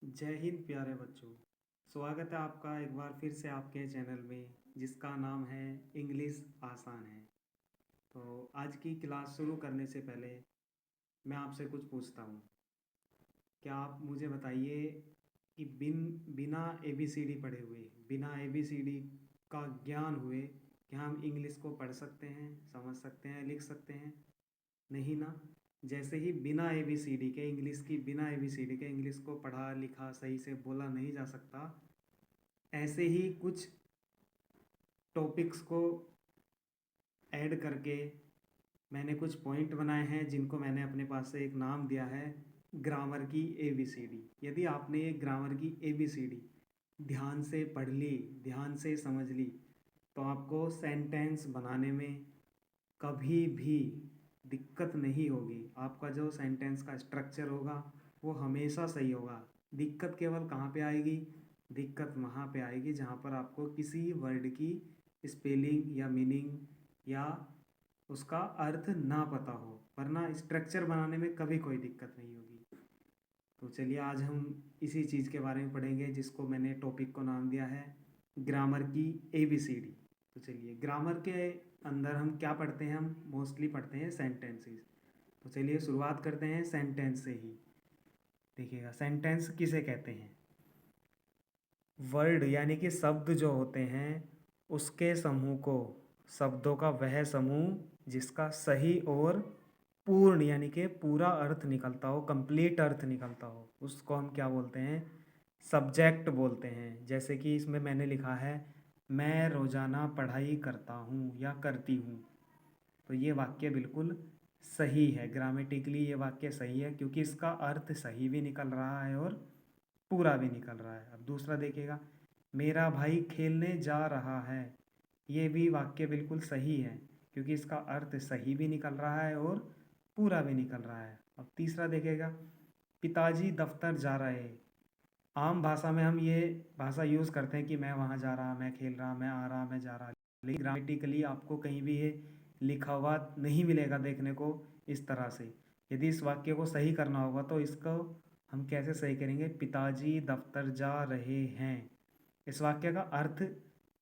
जय हिंद प्यारे बच्चों। स्वागत है आपका एक बार फिर से आपके चैनल में जिसका नाम है इंग्लिश आसान है। तो आज की क्लास शुरू करने से पहले मैं आपसे कुछ पूछता हूँ। क्या आप मुझे बताइए कि बिना एबीसीडी पढ़े हुए, बिना एबीसीडी का ज्ञान हुए, क्या हम इंग्लिश को पढ़ सकते हैं, समझ सकते हैं, लिख सकते हैं? नहीं ना। जैसे ही बिना एबीसीडी के इंग्लिश की, बिना एबीसीडी के इंग्लिश को पढ़ा लिखा सही से बोला नहीं जा सकता, ऐसे ही कुछ टॉपिक्स को ऐड करके मैंने कुछ पॉइंट बनाए हैं जिनको मैंने अपने पास से एक नाम दिया है ग्रामर की एबीसीडी। यदि आपने ये ग्रामर की एबीसीडी ध्यान से पढ़ ली, ध्यान से समझ ली, तो आपको सेंटेंस बनाने में कभी भी दिक्कत नहीं होगी। आपका जो सेंटेंस का स्ट्रक्चर होगा वो हमेशा सही होगा। दिक्कत केवल कहाँ पे आएगी? दिक्कत वहाँ पे आएगी जहाँ पर आपको किसी वर्ड की स्पेलिंग या मीनिंग या उसका अर्थ ना पता हो, वरना स्ट्रक्चर बनाने में कभी कोई दिक्कत नहीं होगी। तो चलिए आज हम इसी चीज़ के बारे में पढ़ेंगे जिसको मैंने टॉपिक को नाम दिया है ग्रामर की एबीसीडी। तो चलिए, ग्रामर के अंदर हम क्या पढ़ते हैं? हम मोस्टली पढ़ते हैं सेंटेंसेस। तो चलिए शुरुआत करते हैं सेंटेंस से ही। देखिएगा, सेंटेंस किसे कहते हैं? वर्ड यानी कि शब्द जो होते हैं उसके समूह को, शब्दों का वह समूह जिसका सही और पूर्ण यानी कि पूरा अर्थ निकलता हो, कंप्लीट अर्थ निकलता हो, उसको हम क्या बोलते हैं? सब्जेक्ट बोलते हैं। जैसे कि इसमें मैंने लिखा है मैं रोज़ाना पढ़ाई करता हूँ या करती हूँ, तो ये वाक्य बिल्कुल सही है। ग्रामेटिकली ये वाक्य सही है क्योंकि इसका अर्थ सही भी निकल रहा है और पूरा भी निकल रहा है। अब दूसरा देखिएगा, मेरा भाई खेलने जा रहा है, ये भी वाक्य बिल्कुल सही है क्योंकि इसका अर्थ सही भी निकल रहा है और पूरा भी निकल रहा है। अब तीसरा देखिएगा, पिताजी दफ्तर जा रहे। आम भाषा में हम ये भाषा यूज़ करते हैं कि मैं वहाँ जा रहा, मैं खेल रहा, मैं आ रहा, मैं जा रहा, लेकिन ग्रामेटिकली आपको कहीं भी ये लिखा हुआ नहीं मिलेगा देखने को इस तरह से। यदि इस वाक्य को सही करना होगा तो इसको हम कैसे सही करेंगे? पिताजी दफ्तर जा रहे हैं। इस वाक्य का अर्थ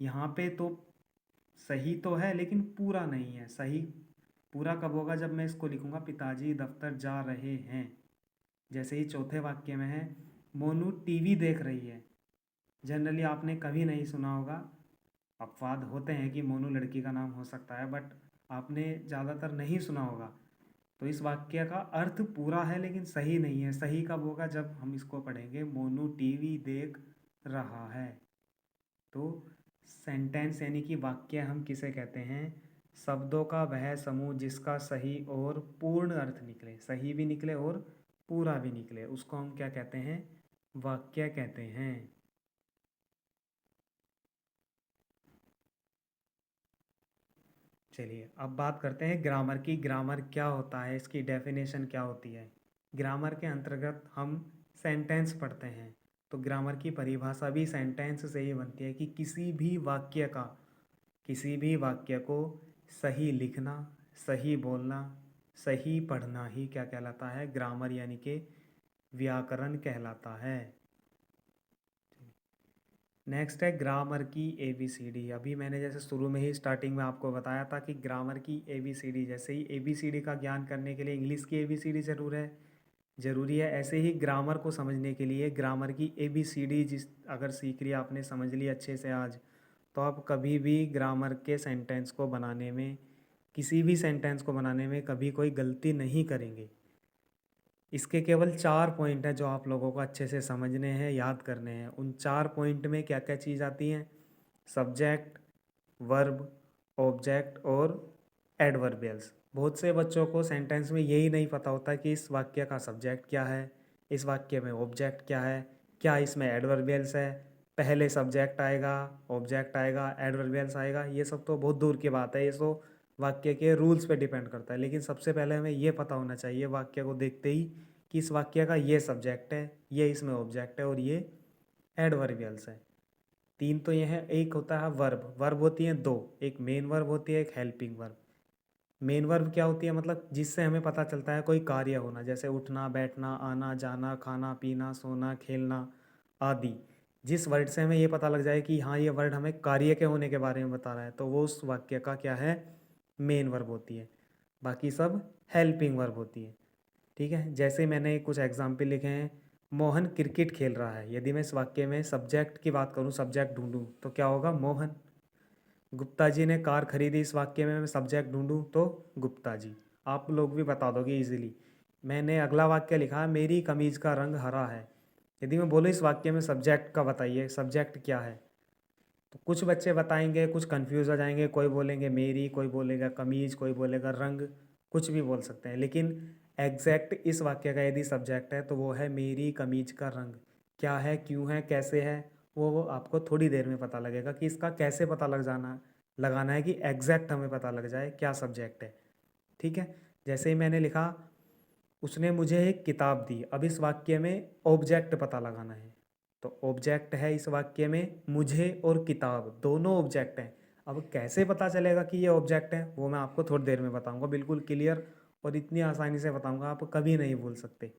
यहाँ पे तो सही तो है लेकिन पूरा नहीं है। सही पूरा कब होगा? जब मैं इसको लिखूँगा पिताजी दफ्तर जा रहे हैं। जैसे ही चौथे वाक्य में है मोनू टीवी देख रही है। जनरली आपने कभी नहीं सुना होगा, अपवाद होते हैं कि मोनू लड़की का नाम हो सकता है, बट आपने ज़्यादातर नहीं सुना होगा। तो इस वाक्य का अर्थ पूरा है लेकिन सही नहीं है। सही कब होगा? जब हम इसको पढ़ेंगे मोनू टीवी देख रहा है। तो सेंटेंस यानी कि वाक्य हम किसे कहते हैं? शब्दों का वह समूह जिसका सही और पूर्ण अर्थ निकले, सही भी निकले और पूरा भी निकले, उसको हम क्या कहते हैं? वाक्य कहते हैं। चलिए अब बात करते हैं ग्रामर की। ग्रामर क्या होता है, इसकी डेफिनेशन क्या होती है? ग्रामर के अंतर्गत हम सेंटेंस पढ़ते हैं, तो ग्रामर की परिभाषा भी सेंटेंस से ही बनती है कि किसी भी वाक्य को सही लिखना, सही बोलना, सही पढ़ना ही क्या कहलाता है? ग्रामर यानी कि व्याकरण कहलाता है। नेक्स्ट है ग्रामर की एबीसीडी। अभी मैंने जैसे शुरू में ही स्टार्टिंग में आपको बताया था कि ग्रामर की एबीसीडी, जैसे ही एबीसीडी का ज्ञान करने के लिए इंग्लिश की एबीसीडी ज़रूरी है, ऐसे ही ग्रामर को समझने के लिए ग्रामर की एबीसीडी जिस अगर सीख लिया आपने, समझ लिया अच्छे से आज, तो आप कभी भी ग्रामर के सेंटेंस को बनाने में, किसी भी सेंटेंस को बनाने में कभी कोई गलती नहीं करेंगे। इसके केवल 4 पॉइंट हैं जो आप लोगों को अच्छे से समझने हैं, याद करने हैं। उन 4 पॉइंट में क्या क्या चीज़ आती हैं? सब्जेक्ट, वर्ब, ऑब्जेक्ट और एडवर्बियल्स। बहुत से बच्चों को सेंटेंस में यही नहीं पता होता कि इस वाक्य का सब्जेक्ट क्या है, इस वाक्य में ऑब्जेक्ट क्या है, क्या इसमें एडवर्बियल्स है, पहले सब्जेक्ट आएगा, ऑब्जेक्ट आएगा, एडवर्बियल्स आएगा। ये सब तो बहुत दूर की बात है, ये तो वाक्य के रूल्स पे डिपेंड करता है। लेकिन सबसे पहले हमें ये पता होना चाहिए वाक्य को देखते ही कि इस वाक्य का ये सब्जेक्ट है, ये इसमें ऑब्जेक्ट है और ये एडवर्बियल्स है। 3 तो ये है। एक होता है वर्ब। वर्ब होती हैं 2, एक मेन वर्ब होती है, एक हेल्पिंग वर्ब। मेन वर्ब क्या होती है, मतलब जिससे हमें पता चलता है कोई कार्य होना, जैसे उठना, बैठना, आना जाना, खाना पीना, सोना, खेलना आदि। जिस वर्ड से हमें ये पता लग जाए कि हाँ ये वर्ड हमें कार्य के होने के बारे में बता रहा है, तो वो उस वाक्य का क्या है, मेन वर्ब होती है। बाकी सब हेल्पिंग वर्ब होती है। ठीक है, जैसे मैंने कुछ एग्जाम्पल लिखे हैं, मोहन क्रिकेट खेल रहा है। यदि मैं इस वाक्य में सब्जेक्ट की बात करूँ, सब्जेक्ट ढूंढूं, तो क्या होगा, मोहन। गुप्ता जी ने कार खरीदी, इस वाक्य में मैं सब्जेक्ट ढूंढूं तो गुप्ता जी। आप लोग भी बता दोगे इजीली। मैंने अगला वाक्य लिखा, मेरी कमीज का रंग हरा है। यदि मैं बोलूँ इस वाक्य में सब्जेक्ट का बताइए, सब्जेक्ट क्या है, तो कुछ बच्चे बताएंगे, कुछ कंफ्यूज हो जाएंगे, कोई बोलेंगे मेरी, कोई बोलेगा कमीज, कोई बोलेगा रंग, कुछ भी बोल सकते हैं। लेकिन एग्जैक्ट इस वाक्य का यदि सब्जेक्ट है तो वो है मेरी कमीज का रंग। क्या है, क्यों है, कैसे है, वो आपको थोड़ी देर में पता लगेगा कि इसका कैसे पता लगाना है कि एग्जैक्ट हमें पता लग जाए क्या सब्जेक्ट है। ठीक है, जैसे ही मैंने लिखा उसने मुझे एक किताब दी, अब इस वाक्य में ऑब्जेक्ट पता लगाना है। तो ऑब्जेक्ट है इस वाक्य में मुझे और किताब, दोनों ऑब्जेक्ट हैं। अब कैसे पता चलेगा कि ये ऑब्जेक्ट है, वो मैं आपको थोड़ी देर में बताऊंगा, बिल्कुल क्लियर और इतनी आसानी से बताऊंगा आप कभी नहीं भूल सकते।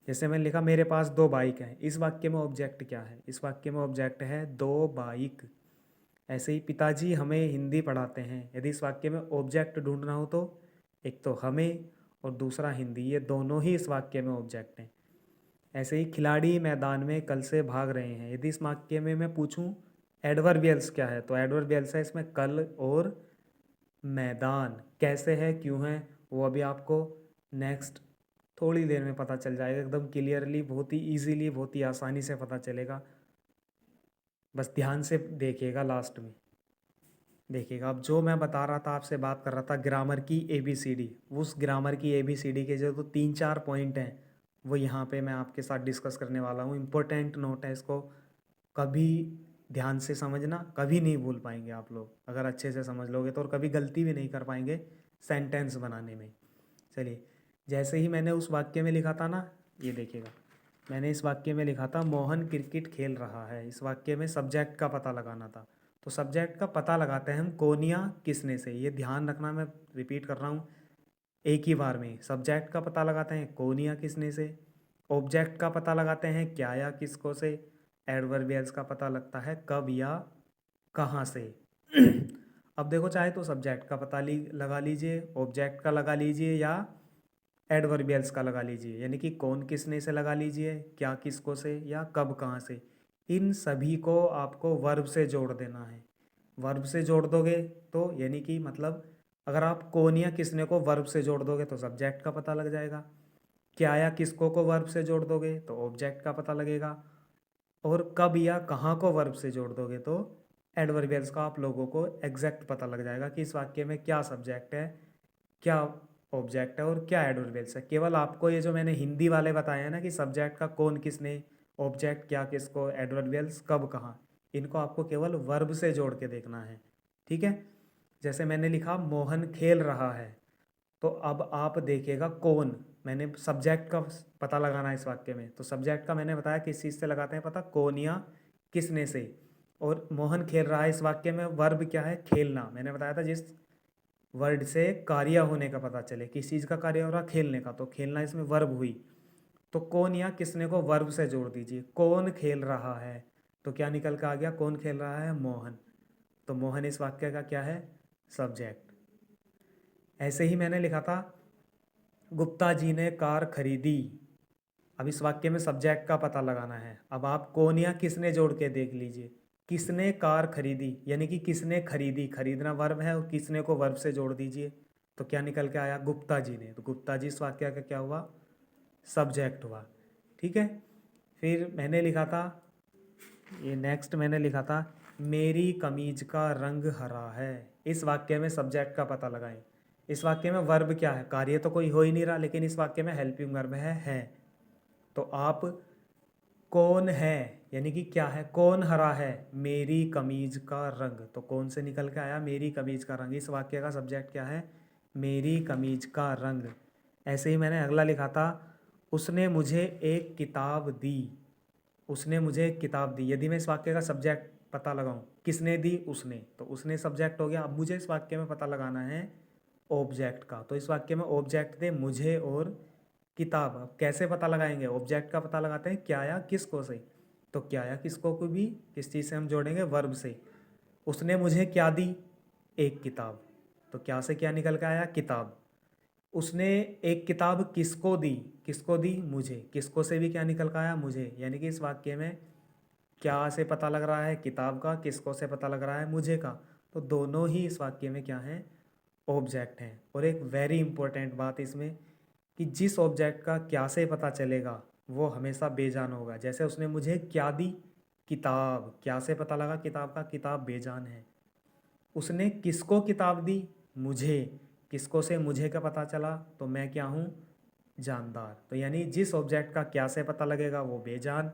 जैसे मैंने लिखा मेरे पास 2 बाइक हैं, इस वाक्य में ऑब्जेक्ट क्या है, इस वाक्य में ऑब्जेक्ट है 2 बाइक। ऐसे ही पिताजी हमें हिंदी पढ़ाते हैं, यदि इस वाक्य में ऑब्जेक्ट ढूंढना हो तो एक तो हमें और दूसरा हिंदी, ये दोनों ही इस वाक्य में ऑब्जेक्ट हैं। ऐसे ही खिलाड़ी मैदान में कल से भाग रहे हैं, यदि इस वाक्य में मैं पूछूं एडवर्बियल्स क्या है, तो एडवर्बियल्स है इसमें कल और मैदान। कैसे है, क्यों है, वो अभी आपको नेक्स्ट थोड़ी देर में पता चल जाएगा, एकदम क्लियरली, बहुत ही ईजीली, बहुत ही आसानी से पता चलेगा। बस ध्यान से देखिएगा, लास्ट में देखिएगा। अब जो मैं बता रहा था, आपसे बात कर रहा था ग्रामर की ABCD, उस ग्रामर की ABCD के जो तो 3-4 पॉइंट हैं वो यहाँ पे मैं आपके साथ डिस्कस करने वाला हूँ। इम्पोर्टेंट नोट है, इसको कभी ध्यान से समझना, कभी नहीं भूल पाएंगे आप लोग अगर अच्छे से समझ लोगे तो, और कभी गलती भी नहीं कर पाएंगे सेंटेंस बनाने में। चलिए, जैसे ही मैंने उस वाक्य में लिखा था ना, ये देखिएगा, मैंने इस वाक्य में लिखा था मोहन क्रिकेट खेल रहा है, इस वाक्य में सब्जेक्ट का पता लगाना था। तो सब्जेक्ट का पता लगाते हैं हम कौन या किसने से, ये ध्यान रखना, मैं रिपीट कर रहा हूँ एक ही बार में। सब्जेक्ट का पता लगाते हैं कौन या किसने से, ऑब्जेक्ट का पता लगाते हैं क्या या किसको से, एडवर्बियल्स का पता लगता है कब या कहाँ से। अब देखो, चाहे तो सब्जेक्ट का लगा लीजिए, ऑब्जेक्ट का लगा लीजिए, या एडवर्बियल्स का लगा लीजिए, यानी कि कौन किसने से लगा लीजिए, क्या किसको से, या कब कहाँ से। इन सभी को आपको वर्ब से जोड़ देना है। वर्ब से जोड़ दोगे तो यानी कि मतलब अगर आप कौन या किसने को वर्ब से जोड़ दोगे तो सब्जेक्ट का पता लग जाएगा, क्या या किसको को वर्ब से जोड़ दोगे तो ऑब्जेक्ट का पता लगेगा, और कब या कहाँ को वर्ब से जोड़ दोगे तो एडवर्बियल्स का आप लोगों को एग्जैक्ट पता लग जाएगा कि इस वाक्य में क्या सब्जेक्ट है, क्या ऑब्जेक्ट है और क्या एडवर्बियल्स है। केवल आपको ये जो मैंने हिंदी वाले बताए हैं ना कि सब्जेक्ट का कौन किसने, ऑब्जेक्ट क्या किसको, एडवर्बियल्स कब कहाँ, इनको आपको केवल वर्ब से जोड़ के देखना है। ठीक है, जैसे मैंने लिखा मोहन खेल रहा है, तो अब आप देखिएगा कौन, मैंने सब्जेक्ट का पता लगाना है इस वाक्य में, तो सब्जेक्ट का मैंने बताया किस चीज़ से लगाते हैं पता, कौन या किसने से। और मोहन खेल रहा है, इस वाक्य में वर्ब क्या है, खेलना। मैंने बताया था जिस वर्ड से कार्य होने का पता चले, किस चीज़ का कार्य हो रहा, खेलने का, तो खेलना इसमें वर्ब हुई। तो कौन या किसने को वर्ब से जोड़ दीजिए, कौन खेल रहा है, तो क्या निकल के आ गया, कौन खेल रहा है, मोहन। तो मोहन इस वाक्य का क्या है, सब्जेक्ट। ऐसे ही मैंने लिखा था गुप्ता जी ने कार खरीदी, अब इस वाक्य में सब्जेक्ट का पता लगाना है। अब आप कौन या किसने जोड़ के देख लीजिए, किसने कार खरीदी यानी कि किसने खरीदी, खरीदना वर्ब है, और किसने को वर्ब से जोड़ दीजिए, तो क्या निकल के आया, गुप्ता जी ने। तो गुप्ता जी इस वाक्य का क्या हुआ, सब्जेक्ट हुआ। ठीक है, फिर मैंने लिखा था, ये नेक्स्ट मैंने लिखा था मेरी कमीज का रंग हरा है, इस वाक्य में सब्जेक्ट का पता लगाएं। इस वाक्य में वर्ब क्या है, कार्य तो कोई हो ही नहीं रहा, लेकिन इस वाक्य में हेल्पिंग वर्ब है। तो आप कौन है यानी कि क्या है, कौन हरा है, मेरी कमीज का रंग, तो कौन से निकल के आया, मेरी कमीज का रंग। इस वाक्य का सब्जेक्ट क्या है, मेरी कमीज का रंग। ऐसे ही मैंने अगला लिखा था उसने मुझे एक किताब दी, उसने मुझे एक किताब दी। यदि मैं इस वाक्य का सब्जेक्ट पता लगाऊं, किसने दी, उसने, तो उसने सब्जेक्ट हो गया। अब मुझे इस वाक्य में पता लगाना है ऑब्जेक्ट का। तो इस वाक्य में ऑब्जेक्ट थे मुझे और किताब। अब कैसे पता लगाएंगे? ऑब्जेक्ट का पता लगाते हैं क्या या किसको से। तो क्या या किसको को भी किस चीज़ से हम जोड़ेंगे? वर्ब से। उसने मुझे क्या दी? एक किताब। तो क्या से क्या निकल के आया? किताब। उसने एक किताब किसको दी? किसको दी? मुझे। किसको से भी क्या निकल कर आया? मुझे। यानी कि इस वाक्य में क्या से पता लग रहा है? किताब का। किसको से पता लग रहा है? मुझे का। तो दोनों ही इस वाक्य में क्या हैं? ऑब्जेक्ट हैं। और एक वेरी इंपॉर्टेंट बात इसमें कि जिस ऑब्जेक्ट का क्या से पता चलेगा वो हमेशा बेजान होगा। जैसे उसने मुझे क्या दी? किताब। क्या से पता लगा किताब का? किताब बेजान है। उसने किसको किताब दी? मुझे। किसको से मुझे का पता चला? तो मैं क्या हूँ? जानदार। तो यानी जिस ऑब्जेक्ट का क्या से पता लगेगा वो बेजान,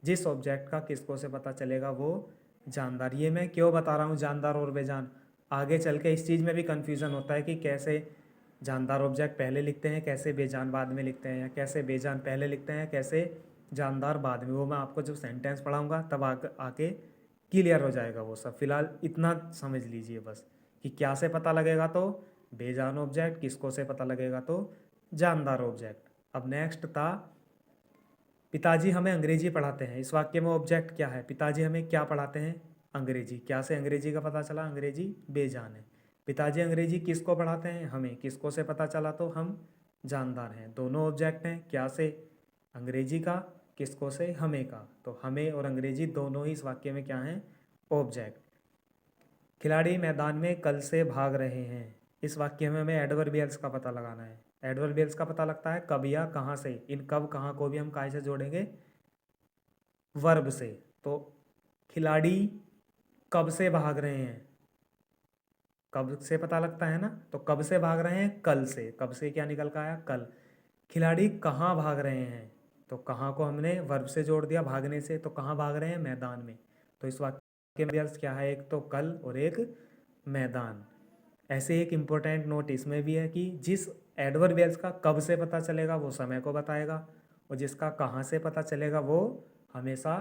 जिस ऑब्जेक्ट का किसको से पता चलेगा वो जानदार। ये मैं क्यों बता रहा हूँ जानदार और बेजान? आगे चल के इस चीज़ में भी कन्फ्यूज़न होता है कि कैसे जानदार ऑब्जेक्ट पहले लिखते हैं, कैसे बेजान बाद में लिखते हैं, या कैसे बेजान पहले लिखते हैं, कैसे जानदार बाद में। वो मैं आपको जब सेंटेंस पढ़ाऊँगा तब आके क्लियर हो जाएगा वो सब। फिलहाल इतना समझ लीजिए बस कि क्या से पता लगेगा तो बेजान ऑब्जेक्ट, किसको से पता लगेगा तो जानदार ऑब्जेक्ट। अब नेक्स्ट था पिताजी हमें अंग्रेजी पढ़ाते हैं। इस वाक्य में ऑब्जेक्ट क्या है? पिताजी हमें क्या पढ़ाते हैं? अंग्रेजी। क्या से अंग्रेजी का पता चला? अंग्रेजी बेजान है। पिताजी अंग्रेजी किसको पढ़ाते हैं? हमें। किसको से पता चला तो हम जानदार हैं। दोनों ऑब्जेक्ट हैं। क्या से? अंग्रेजी का। किसको से? हमें का। तो हमें और अंग्रेजी दोनों ही इस वाक्य में क्या हैं? ऑब्जेक्ट। खिलाड़ी मैदान में कल से भाग रहे हैं। इस वाक्य में हमें एडवर्बियल्स का पता लगाना है। एडवर्बियल्स का पता लगता है कब या कहाँ से। इन कब कहाँ को भी हम काय से जोड़ेंगे? वर्ब से। तो खिलाड़ी कब से भाग रहे हैं? कब से पता लगता है ना? तो कब से भाग रहे हैं? कल से। कब से क्या निकल कर आया? कल। खिलाड़ी कहाँ भाग रहे हैं? तो कहाँ को हमने वर्ब से जोड़ दिया भागने से। तो कहाँ भाग रहे हैं? मैदान में। तो इस वाक्य में क्या है? एक तो कल और एक मैदान। ऐसे एक इम्पोर्टेंट नोट इसमें भी है कि जिस एडवर्बियल्स का कब से पता चलेगा वो समय को बताएगा, और जिसका कहाँ से पता चलेगा वो हमेशा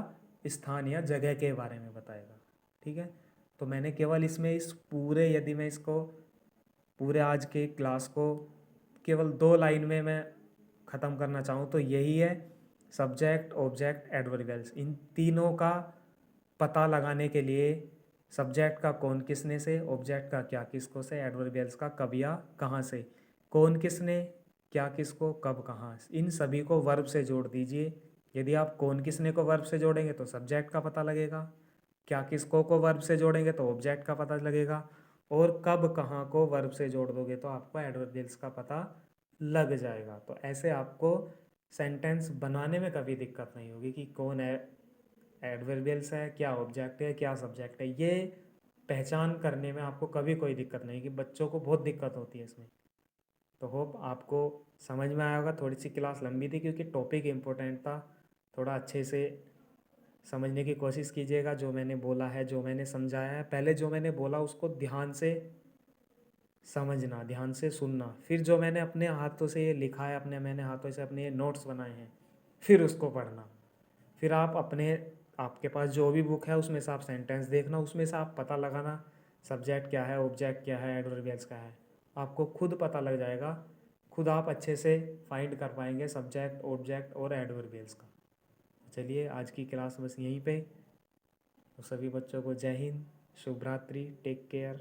स्थान या जगह के बारे में बताएगा। ठीक है। तो मैंने केवल इसमें इस पूरे, यदि मैं इसको पूरे आज के क्लास को केवल 2 लाइन में मैं ख़त्म करना चाहूँ तो यही है, सब्जेक्ट ऑब्जेक्ट एडवर्बियल्स। इन तीनों का पता लगाने के लिए सब्जेक्ट का कौन किसने से, ऑब्जेक्ट का क्या किसको से, एडवर्बियल्स का कब या कहाँ से। कौन किसने, क्या किसको, कब कहाँ, इन सभी को वर्ब से जोड़ दीजिए। यदि आप कौन किसने को वर्ब से जोड़ेंगे तो सब्जेक्ट का पता लगेगा, क्या किसको को वर्ब से जोड़ेंगे तो ऑब्जेक्ट का पता लगेगा, और कब कहाँ को वर्ब से जोड़ दोगे तो आपको एडवर्बियल्स का पता लग जाएगा। तो ऐसे आपको सेंटेंस बनाने में कभी दिक्कत नहीं होगी कि कौन है एडवर्बियल्स है, क्या ऑब्जेक्ट है, क्या सब्जेक्ट है। ये पहचान करने में आपको कभी कोई दिक्कत नहीं, कि बच्चों को बहुत दिक्कत होती है इसमें। तो होप आपको समझ में आया होगा। थोड़ी सी क्लास लंबी थी क्योंकि टॉपिक इम्पोर्टेंट था। थोड़ा अच्छे से समझने की कोशिश कीजिएगा। जो मैंने बोला है, जो मैंने समझाया है, पहले जो मैंने बोला उसको ध्यान से समझना, ध्यान से सुनना। फिर जो मैंने अपने हाथों से ये लिखा है, मैंने हाथों से अपने ये नोट्स बनाए हैं, फिर उसको पढ़ना। फिर आप आपके पास जो भी बुक है उसमें से आप सेंटेंस देखना, उसमें से आप पता लगाना सब्जेक्ट क्या है, ऑब्जेक्ट क्या है, एडवर्बियल्स क्या है। आपको खुद पता लग जाएगा, खुद आप अच्छे से फाइंड कर पाएंगे सब्जेक्ट, ऑब्जेक्ट और एडवर्बियल्स का। चलिए आज की क्लास बस यहीं पे। तो सभी बच्चों को जय हिंद, शुभ रात्रि, टेक केयर।